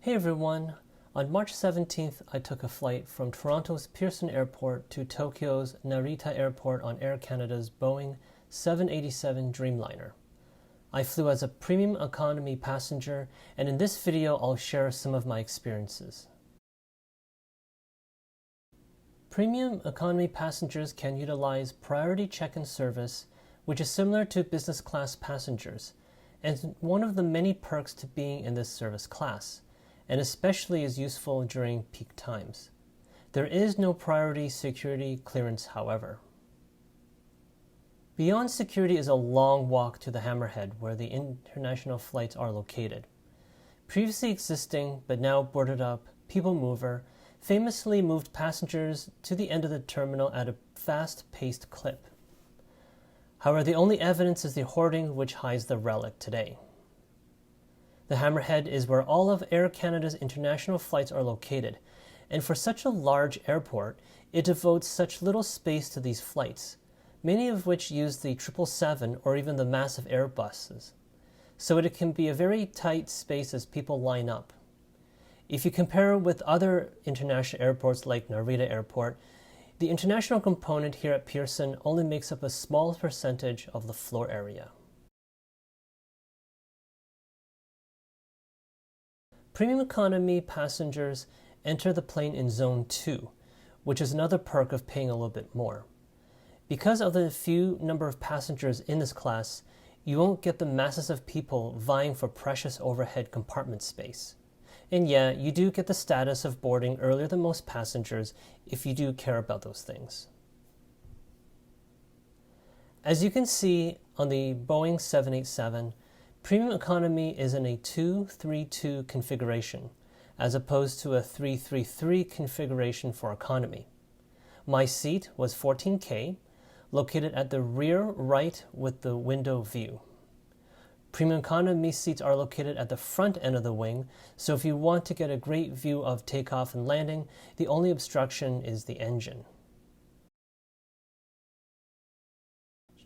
Hey everyone! On March 17th, I took a flight from Toronto's Pearson Airport to Tokyo's Narita Airport on Air Canada's Boeing 787 Dreamliner. I flew as a premium economy passenger, and in this video I'll share some of my experiences. Premium economy passengers can utilize priority check-in service, which is similar to business class passengers, and one of the many perks to being in this service class, and especially is useful during peak times. There is no priority security clearance, however. Beyond security is a long walk to the Hammerhead, where the international flights are located. Previously existing, but now boarded up, People Mover famously moved passengers to the end of the terminal at a fast-paced clip. However, the only evidence is the hoarding which hides the relic today. The Hammerhead is where all of Air Canada's international flights are located, and for such a large airport, it devotes such little space to these flights, many of which use the 777 or even the massive Airbuses, so it can be a very tight space as people line up. If you compare with other international airports like Narita Airport, the international component here at Pearson only makes up a small percentage of the floor area. Premium economy passengers enter the plane in Zone 2, which is another perk of paying a little bit more. Because of the few number of passengers in this class, you won't get the masses of people vying for precious overhead compartment space. And yeah, you do get the status of boarding earlier than most passengers if you do care about those things. As you can see on the Boeing 787, Premium Economy is in a 2-3-2 configuration, as opposed to a 3-3-3 configuration for economy. My seat was 14K, located at the rear right with the window view. Premium Economy seats are located at the front end of the wing, so if you want to get a great view of takeoff and landing, the only obstruction is the engine.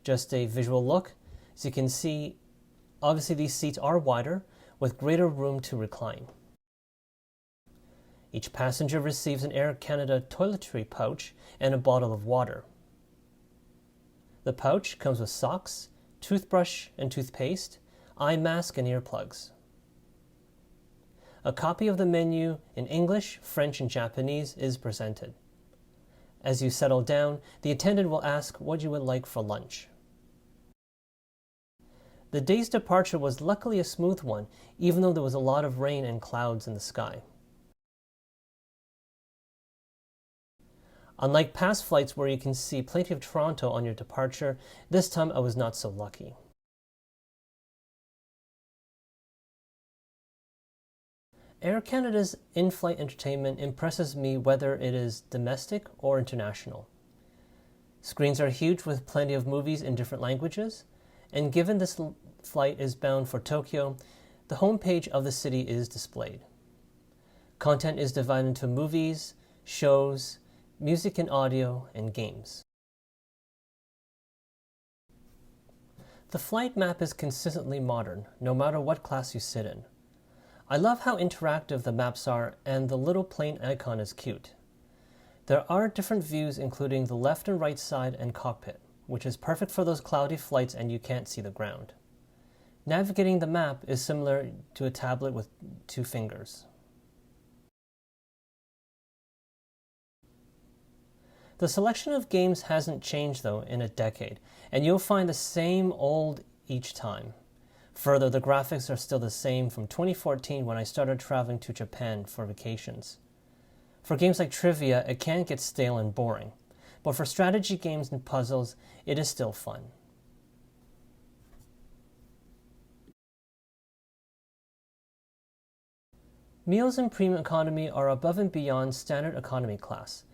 Just a visual look. As you can see, obviously these seats are wider, with greater room to recline. Each passenger receives an Air Canada toiletry pouch and a bottle of water. The pouch comes with socks, toothbrush and toothpaste, eye mask and earplugs. A copy of the menu in English, French and Japanese is presented. As you settle down, the attendant will ask what you would like for lunch. The day's departure was luckily a smooth one, even though there was a lot of rain and clouds in the sky. Unlike past flights where you can see plenty of Toronto on your departure, this time I was not so lucky. Air Canada's in-flight entertainment impresses me whether it is domestic or international. Screens are huge with plenty of movies in different languages, and given this flight is bound for Tokyo, the homepage of the city is displayed. Content is divided into movies, shows, music and audio, and games. The flight map is consistently modern, no matter what class you sit in. I love how interactive the maps are, and the little plane icon is cute. There are different views including the left and right side and cockpit, which is perfect for those cloudy flights and you can't see the ground. Navigating the map is similar to a tablet with 2 fingers. The selection of games hasn't changed though in a decade, and you'll find the same old each time. Further, the graphics are still the same from 2014 when I started traveling to Japan for vacations. For games like trivia, it can get stale and boring, but for strategy games and puzzles, it is still fun. Meals in Premium Economy are above and beyond standard economy class,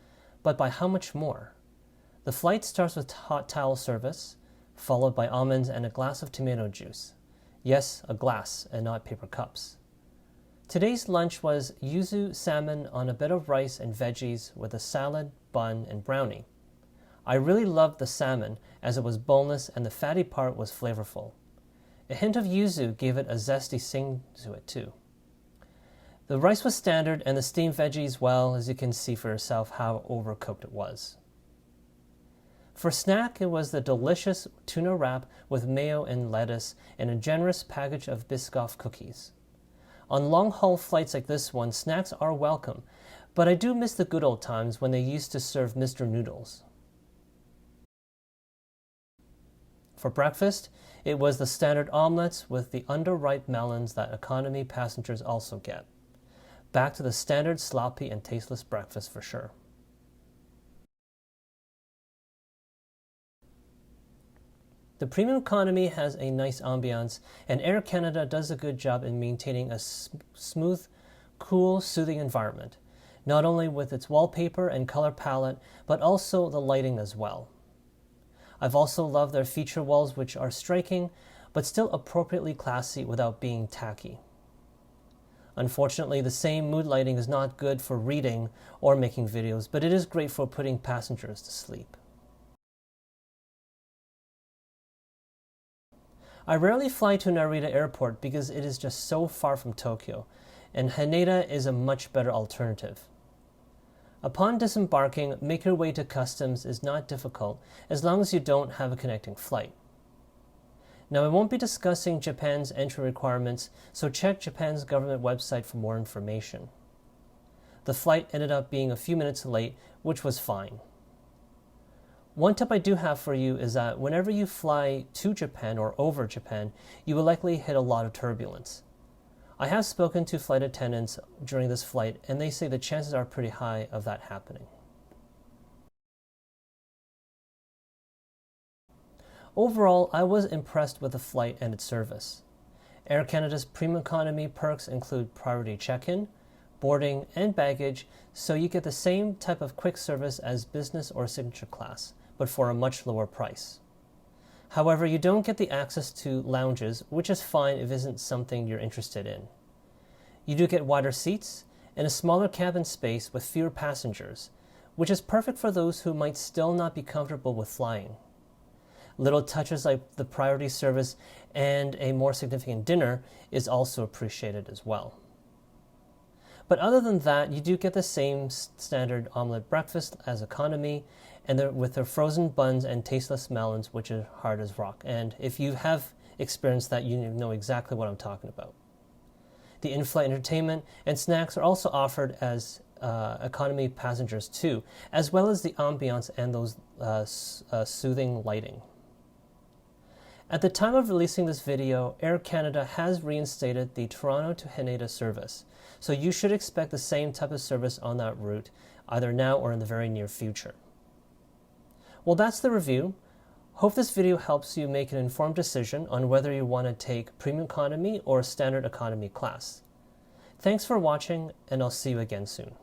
but by how much more? The flight starts with hot towel service, followed by almonds and a glass of tomato juice. Yes, a glass and not paper cups. Today's lunch was yuzu salmon on a bed of rice and veggies with a salad, bun, and brownie. I really loved the salmon as it was boneless and the fatty part was flavorful. A hint of yuzu gave it a zesty zing to it too. The rice was standard and the steamed veggies, well, as you can see for yourself how overcooked it was. For snack, it was the delicious tuna wrap with mayo and lettuce and a generous package of Biscoff cookies. On long-haul flights like this one, snacks are welcome, but I do miss the good old times when they used to serve Mr. Noodles. For breakfast, it was the standard omelets with the underripe melons that economy passengers also get. Back to the standard sloppy and tasteless breakfast for sure. The premium economy has a nice ambiance, and Air Canada does a good job in maintaining a smooth, cool, soothing environment, not only with its wallpaper and color palette, but also the lighting as well. I've also loved their feature walls, which are striking, but still appropriately classy without being tacky. Unfortunately, the same mood lighting is not good for reading or making videos, but it is great for putting passengers to sleep. I rarely fly to Narita Airport because it is just so far from Tokyo, and Haneda is a much better alternative. Upon disembarking, make your way to customs is not difficult as long as you don't have a connecting flight. Now, I won't be discussing Japan's entry requirements, so check Japan's government website for more information. The flight ended up being a few minutes late, which was fine. One tip I do have for you is that whenever you fly to Japan or over Japan, you will likely hit a lot of turbulence. I have spoken to flight attendants during this flight, and they say the chances are pretty high of that happening. Overall, I was impressed with the flight and its service. Air Canada's premium economy perks include priority check-in, boarding, and baggage, so you get the same type of quick service as business or signature class, but for a much lower price. However, you don't get the access to lounges, which is fine if it isn't something you're interested in. You do get wider seats and a smaller cabin space with fewer passengers, which is perfect for those who might still not be comfortable with flying. Little touches like the priority service and a more significant dinner is also appreciated as well. But other than that, you do get the same standard omelette breakfast as economy, and with their frozen buns and tasteless melons, which are hard as rock. And if you have experienced that, you know exactly what I'm talking about. The in-flight entertainment and snacks are also offered as economy passengers too, as well as the ambiance and those soothing lighting. At the time of releasing this video, Air Canada has reinstated the Toronto to Haneda service, so you should expect the same type of service on that route, either now or in the very near future. Well, that's the review. Hope this video helps you make an informed decision on whether you want to take premium economy or standard economy class. Thanks for watching, and I'll see you again soon.